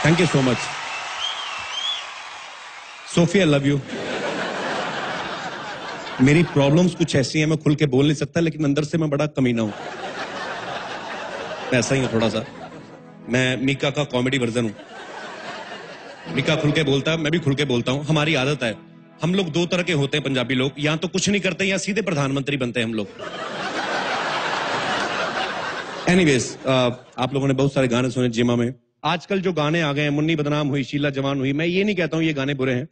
Thank you so much Sophia, love you. मेरी problems कुछ ऐसी हैं, मैं खुल के बोल नहीं सकता, लेकिन अंदर से मैं बड़ा कमीना हूं। मैं ऐसा ही हूं थोड़ा सा। मैं मीका का कॉमेडी वर्जन हूं। मीका खुल के बोलता है, मैं भी खुल के बोलता हूं। हमारी आदत है, हम लोग दो तरह के होते हैं पंजाबी लोग, या तो कुछ नहीं करते या सीधे प्रधानमंत्री बनते हैं हम लोग। एनीवेज, आप लोगों ने बहुत सारे गाने सुने जिमा में। आजकल जो गाने आ गए हैं, मुन्नी बदनाम हुई, शीला जवान हुई, मैं ये नहीं कहता हूं ये गाने बुरे हैं,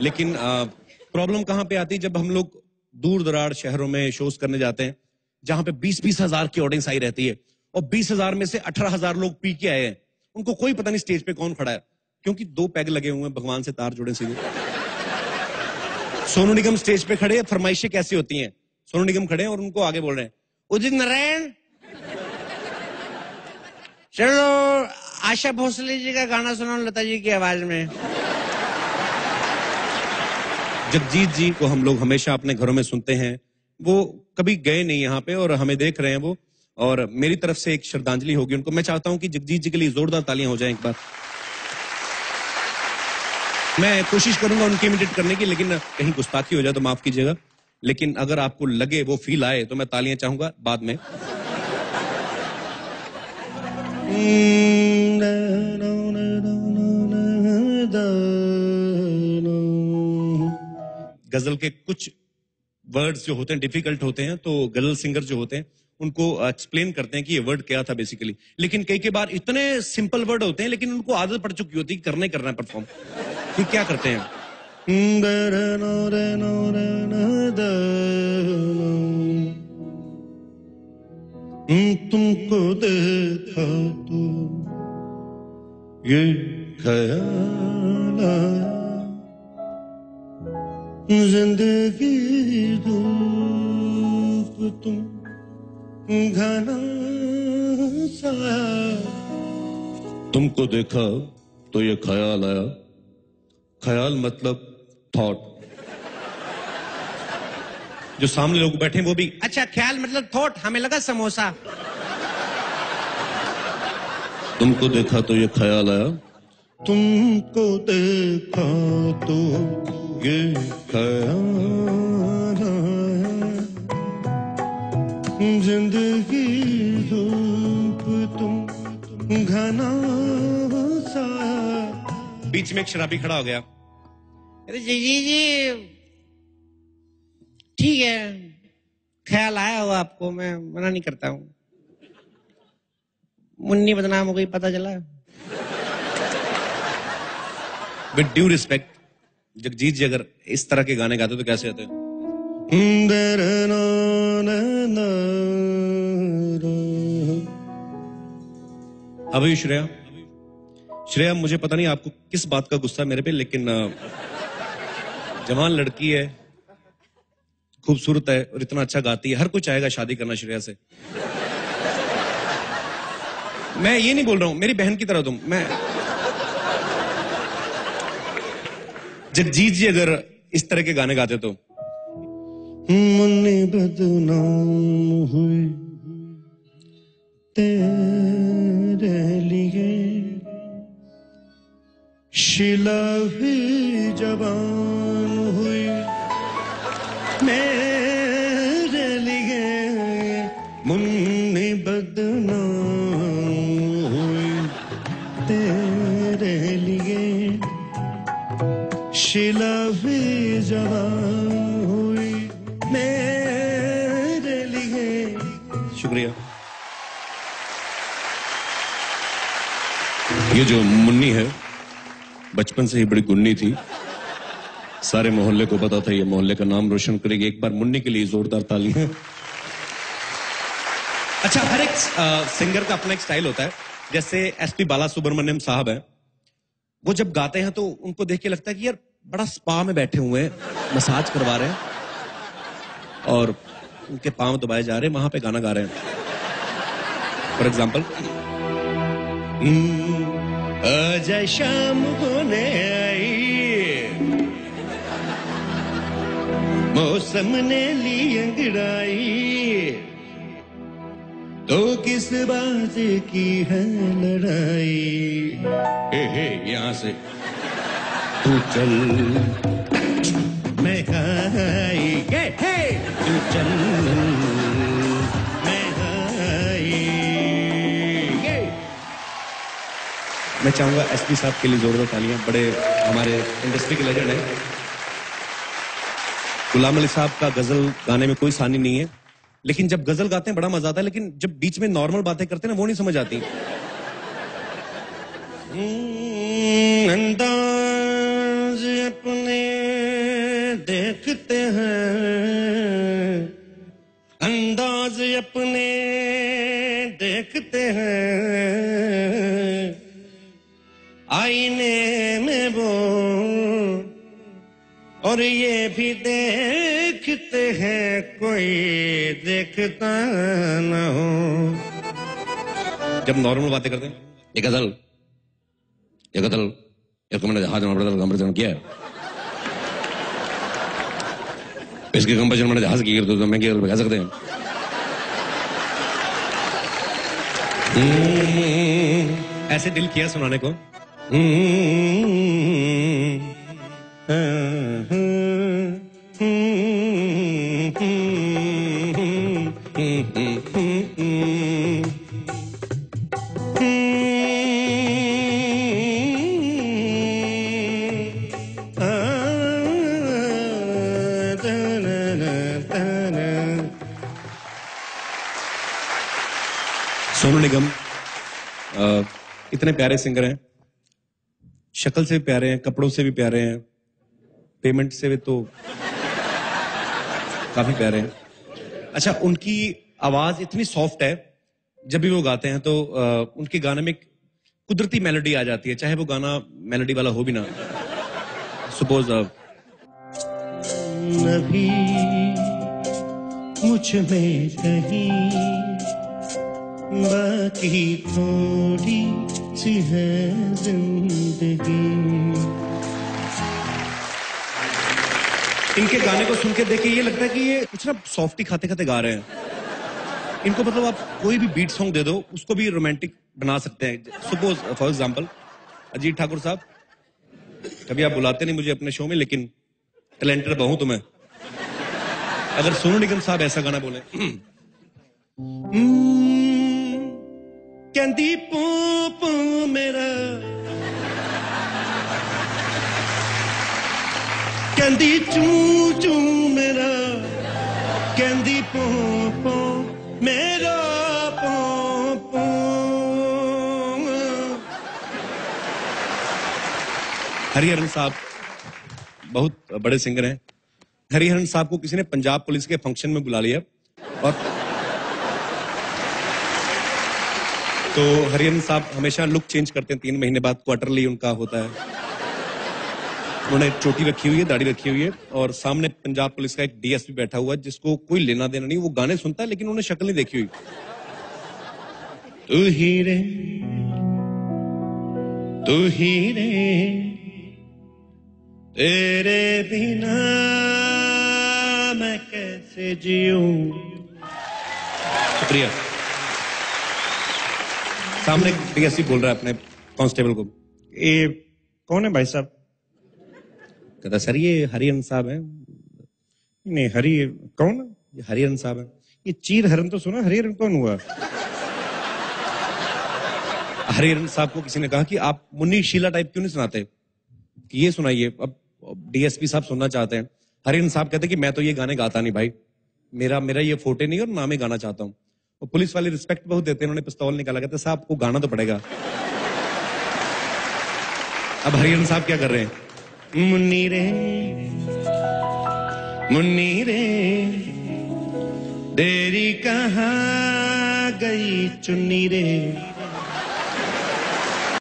लेकिन प्रॉब्लम कहां पे आती है जब हम लोग दूर दराज शहरों में शोज करने जाते हैं, जहां पे 20-20 हजार की ऑडियंस आई रहती है, और 20,000 में से 18,000 लोग पी के आए हैं। उनको कोई पता नहीं स्टेज पे कौन खड़ा है, क्योंकि 2 पैग लगे हुए हैं, भगवान से तार जुड़े सीधे। सोनू निगम स्टेज पे खड़े हैं, फरमाइशें कैसी होती हैं? सोनू निगम खड़े हैं और उनको आगे बोल रहे हैं, उदित नारायण, चलो आशा भोसले जी का गाना सुनाओ लता जी की आवाज में। जगजीत जी को हम लोग हमेशा अपने घरों में सुनते हैं। वो कभी गए नहीं यहाँ पे और हमें देख रहे हैं वो, और मेरी तरफ से एक श्रद्धांजलि होगी उनको। मैं चाहता हूं कि जगजीत जी के लिए जोरदार तालियां हो जाएं एक बार। मैं कोशिश करूंगा उनकी इमिटेट करने की, लेकिन कहीं गुस्ताखी हो जाए तो माफ कीजिएगा। लेकिन अगर आपको लगे, वो फील आए, तो मैं तालियां चाहूंगा बाद में। गजल के कुछ वर्ड्स जो होते हैं डिफिकल्ट होते हैं, तो गजल सिंगर जो होते हैं उनको एक्सप्लेन करते हैं कि ये वर्ड क्या था बेसिकली। लेकिन कई बार इतने सिंपल वर्ड होते हैं, लेकिन उनको आदत पड़ चुकी होती है करना है परफॉर्म। फिर क्या करते हैं, तुमको देखा तो ये ख्याल आया, जिंदगी धूप तुम घना साया, तुमको देखा तो ये ख्याल आया। ख्याल मतलब थॉट। जो सामने लोग बैठे हैं वो भी, अच्छा ख्याल मतलब थॉट, हमें लगा समोसा। तुमको देखा तो ये ख्याल आया, तुमको देखा तो ये ख्याल आया, जिंदगी धूप तुम घना साया। बीच में एक शराबी खड़ा हो गया, अरे जी ठीक है, ख्याल आया हो आपको, मैं मना नहीं करता हूं। मुन्नी बदनाम हो गई, पता चला। विद ड्यू रिस्पेक्ट, जगजीत जी अगर इस तरह के गाने गाते तो कैसे होते? अभी श्रेया, श्रेया मुझे पता नहीं आपको किस बात का गुस्सा मेरे पे, लेकिन जवान लड़की है, खूबसूरत है और इतना अच्छा गाती है, हर कोई चाहेगा शादी करना श्रेया से। मैं ये नहीं बोल रहा हूं, मेरी बहन की तरह तुम। मैं जगजीत जी अगर इस तरह के गाने गाते तो, मुन्नी बदनाम हुई तेरे लिए, शीला भी जवान हुई मेरे लिए, मुन्नी बदनाम हुई तेरे लिए, शीला भी जवान हुई मेरे लिए। शुक्रिया। ये जो मुन्नी है बचपन से ही बड़ी गुन्नी थी, सारे मोहल्ले को पता था ये मोहल्ले का नाम रोशन करेगी। एक बार मुन्नी के लिए जोरदार ताली है। अच्छा, हर एक सिंगर का अपना एक स्टाइल होता है। जैसे एसपी बालासुब्रमण्यम साहब हैं, वो जब गाते हैं तो उनको देख के लगता है कि यार बड़ा स्पा में बैठे हुए हैं, मसाज करवा रहे हैं और उनके पांव दबाए जा रहे हैं, वहां पे गाना गा रहे हैं। फॉर एग्जाम्पल, आजा शाम होने आई, मौसम ने ली अंगड़ाई, तो किस बात की है लड़ाई। हे यहाँ से तू चल मैं खाई गे, हे तू चल मैं खाई गे। मैं चाहूंगा एसपी साहब के लिए जोरदार तालियां, बड़े हमारे इंडस्ट्री के लेजेंड हैं। गुलाम अली साहब का गजल गाने में कोई सानी नहीं है, लेकिन जब गजल गाते हैं बड़ा मजा आता है, लेकिन जब बीच में नॉर्मल बातें करते हैं ना वो नहीं समझ आती। अंदाज अपने देखते हैं, अंदाज अपने देखते हैं, आईने में वो और ये भी देखते हैं कोई देखता न हो। जब नॉर्मल बातें करते हैं, ये गजल इसको मैंने हाथ में कंपटीशन किया है, इसके कंपटीशन मैंने जहाज की तो मैं क्या कह सकते हैं। ऐसे दिल किया सुनाने को। सोनू निगम इतने प्यारे सिंगर हैं, शक्ल से भी प्यारे हैं, कपड़ों से भी प्यारे हैं, पेमेंट से भी तो काफी प्यारे हैं। अच्छा, उनकी आवाज इतनी सॉफ्ट है, जब भी वो गाते हैं तो उनके गाने में कुदरती मेलोडी आ जाती है, चाहे वो गाना मेलोडी वाला हो भी ना। सपोज नभी मुझ में कहीं बाकी थोड़ी सी है जिंदगी। इनके गाने को सुन के देखिए, ये लगता है कि ये कुछ ना सॉफ्टी खाते खाते गा रहे हैं। इनको मतलब आप कोई भी बीट सॉन्ग दे दो, उसको भी रोमांटिक बना सकते हैं। Suppose for example Ajit Thakur साहब, कभी आप बुलाते नहीं मुझे अपने शो में, लेकिन टैलेंटेड बहु तो मैं। अगर सोनू निगम साहब ऐसा गाना बोले, कहती पू पू मेरा, कहती चू चू मेरा, कहती पू पू मेरा पू पू। हरिहरन साहब बहुत बड़े सिंगर हैं। हरिहरन साहब को किसी ने पंजाब पुलिस के फंक्शन में बुला लिया, और तो हरिहरन साहब हमेशा लुक चेंज करते हैं, 3 महीने बाद क्वार्टरली उनका होता है। उन्होंने चोटी रखी हुई है, दाढ़ी रखी हुई है, और सामने पंजाब पुलिस का एक डीएसपी बैठा हुआ है जिसको कोई लेना देना नहीं, वो गाने सुनता है लेकिन उन्होंने शक्ल नहीं देखी हुई। तू ही रे तेरे बिना मैं कैसे जीऊं। शुक्रिया। सामने डीएसपी बोल रहा है अपने कांस्टेबल को, ये कौन है भाई साहब? कहता सर ये हरिहरन साहब हैं। नहीं हरि कौन? ये हरिहरन साहब हैं। ये चीर हरन तो सुना, हरिहरन कौन हुआ? हरिहरन साहब को किसी ने कहा कि आप मुन्नी शीला टाइप क्यों नहीं सुनाते, कि ये सुनाइए। अब डीएसपी साहब सुनना चाहते हैं। हरिहरन साहब कहते कि मैं तो ये गाने गाता नहीं भाई, मेरा ये फोटे नहीं और ना मैं गाना चाहता हूँ। और पुलिस वाले रिस्पेक्ट बहुत देते हैं, उन्होंने पिस्तौल निकाला, कहते साहब को गाना तो पड़ेगा। अब हरिहरन साहब क्या कर रहे हैं? मुन्नी रे तेरी कहाँ गई चुन्नी रे।